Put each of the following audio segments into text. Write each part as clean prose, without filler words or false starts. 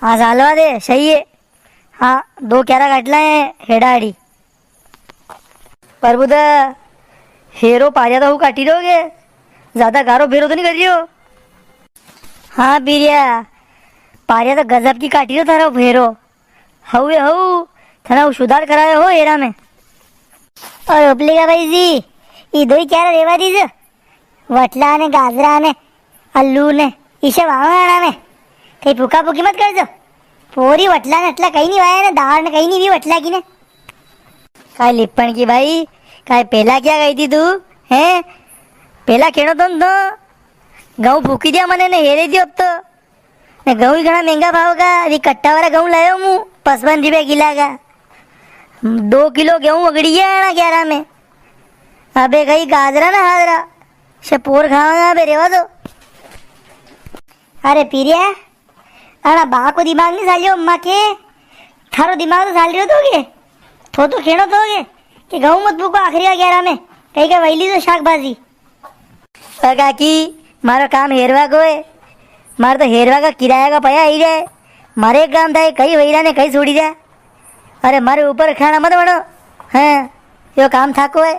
हाँ चालवा दे, सही है. हाँ 2 क्यारा गाठला है हेडाडी. प्रभुद हेरो पार्या तो हूँ काटी रहोगे, ज्यादा गारो फेरो तो नहीं कर रही हो. हाँ बीरिया पार्या तो गजब की काटी रहो थारा फेरो. हऊ हऊ थाना सुधार कराए हो हेरा में. और उपलेगा भाई जी ये 2 क्यारा रेवा दीज वटला ने गाजरा ने अल्लू ने ईशे वावना में कहीं भूखा भूखी मत कर दो. पोरी वटला ने अटला कहीं नहीं वाया ने दाल ने कहीं नहीं भी वटला की ने. काय लिप्पण की भाई काय पहला क्या गई थी तू हैं. पहला खेड़ो तो घऊ फूकी दिया मने ने हेरे दियो. अब तो ने घऊ ही घना महंगा भाव का. अभी कट्टा वाला घऊ लायो मु 55 रुपया किला का. 2 किलो गेहूं अगड़ी है ना 11 में. अबे कहीं गाजरा ना हाजरा शपोर खावा अबे रेवा दो. अरे पीरिया अरे बा को दिमाग नहीं सालियो अम्मा के. थारो दिमाग तो साल रहे दोगे तो खेड़ो दोगे कि गहूं मत भूको आखिरी 11 में कहीं का वैली तो शाकबाजी. काकी मारो काम हेरवा को है. मारे तो हेरवा का किराया का पया ही जाए. मारे एक काम था कहीं वहीरा ने कहीं छोड़ी जाए. अरे मारे ऊपर खाना मत बनो. हाँ यो काम था को है.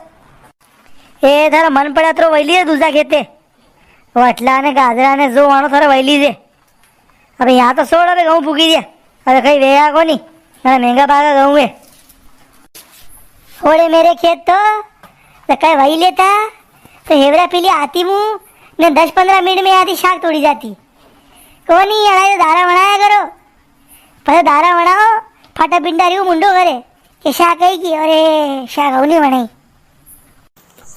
ए थारा मन पड़ा तो वैली है दूसरा खेते वटला ने गाजरा ने जो वाणो थारा वैली से. अबे यहाँ तो सोड़ अबे गहूं फूकी दिया. अरे कहीं वेगा को नहीं ना महंगा भागा गहूं है. ओड़े मेरे खेत तो कहीं वही लेता तो हेवरा पीली आती मुँह ने 10-15 मिनट में आती शाक तोड़ी जाती. को नहीं अड़ाई दारा बनाया करो. पर दारा बनाओ फाटा पिंडारी मुंडो करे कि शाक आई की. अरे शाक नहीं बनाई.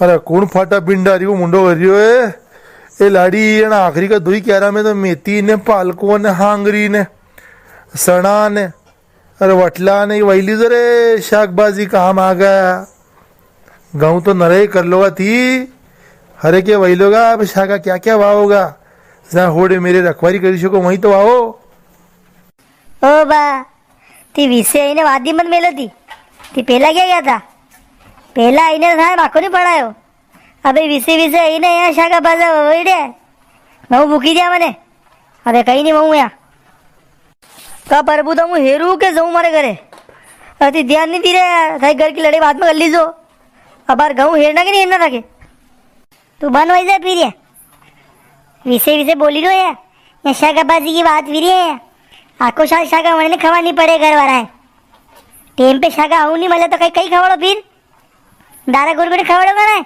अरे कौन फाटा पिंडारी मुंडो करियो है. ए लाड़ी है ना आखिरी का 2 क्यारा में तो मेथी ने पालको ने हांगरी ने सणा ने अरे वटला ने वैली तो रे शाकबाजी काम आ गया. गाँव तो नरे कर लोगा थी हरे के वही लोगा. अब शाका क्या क्या वाहोगा जहाँ होड़े मेरे रखवारी करी सको वही तो वाहो. ओ बा ती विषय इन्हें वादी मत मेलो थी. ती पहला क्या गया था. पहला इन्हें था बाको नहीं पढ़ायो. अबे विषय इन्हें यहाँ शाका बाजा वही दे मैं भूखी दिया मैंने. अबे कहीं नहीं वहूँ यहाँ का प्रभु तो मैं हेरू के जाऊँ मारे घरे. अति ध्यान नहीं दी रहे थाई घर की लड़ाई बाद में कर लीजो. अब बार गाँव हेरना कि नहीं हेरना था के तू बन वही फिर ये विषय बोली रो है या शाकाबाजी की बात फिर है. आको साल शाका वही खवा नहीं पड़े घर वाला है. टेम पे शाका आऊ नहीं मिले तो कहीं कहीं खवाड़ो फिर दारा गुड़ गुड़ खवाड़ो का है.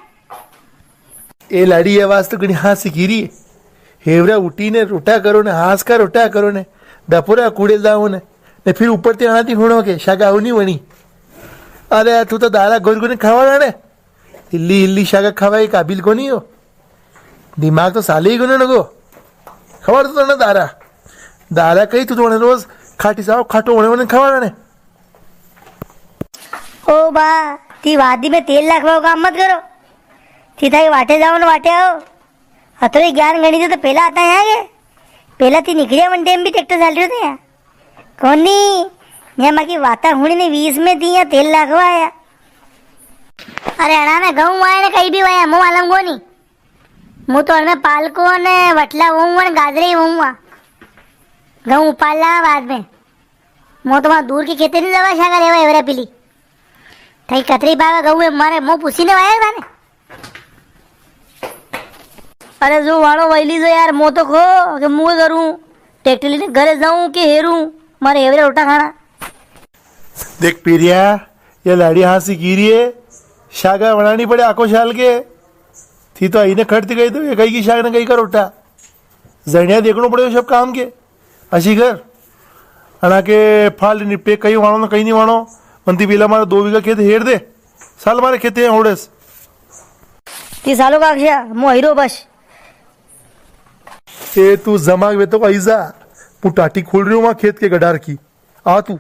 ए लाड़ी आवाज तो कहीं हाँ सीखी रही है. हेवरा उठी ने रोटा करो ने हास का रोटा करो ने डपोरा कूड़े जाओ ने फिर ऊपर ते आना थी हुणो के शाका आऊ नहीं बनी. अरे तू तो दारा गुड़ गुड़ खवाड़ा ने हिल्ली हिल्ली शाका खवाई काबिल को नहीं हो. दिमाग तो साले ही गुनो नको खबर तो ना दारा दारा कहीं तू तो रोज खाटी साहब खाटो होने खवाड़ा ने. ओ बा ती वादी में तेल लाखवा काम मत करो. थी थाई वाटे जाओ ना वाटे आओ. हथोड़ी ज्ञान गणी से तो पहला आता है यहाँ के. पहला थी निकलिया वन टाइम भी ट्रैक्टर चल रहे थे यहाँ कौन नहीं यहाँ बाकी वाता हुणी ने 20 में थी यहाँ तेल लाखवा आया. अरे अड़ा में गहूँ आया ने कहीं भी वाया मुँह मालूम को नहीं. मुँह तो में पालको ने वटला वहूँ गाजरे ही वहूँ गहूँ उपाल ला बाद में. मुँह तो वहाँ दूर के खेते नहीं दवा शाका रेवा एवरा पीली थई कतरी बागा गहूँ मारे मुँह पुसी ने वाया था. अरे जो वाड़ो वैली जो यार मो तो खो कि मुँह करूँ ट्रैक्टर लेने घरे जाऊँ कि हेरूँ मारे एवरे रोटा खाना. देख पीरिया ये लाड़ी हाँ सीखी रही है. शाका बनानी पड़े आको शाल के थी तो आई ने खड़ती गई तो ये कहीं की शाक ने कहीं का रोटा जणिया देखना पड़े सब काम के अशी घर अना के फाल निपे कहीं वाणो ना कहीं नहीं वाणो. मंती पीला मारा 2 बीघा खेत हेर दे साल मारे खेते हैं होड़ेस 30 सालों का अक्षय मो हीरो बस. ए तू जमा वे तो ऐसा तू टाटी खोल रही हूँ वहाँ खेत के गडार की आ तू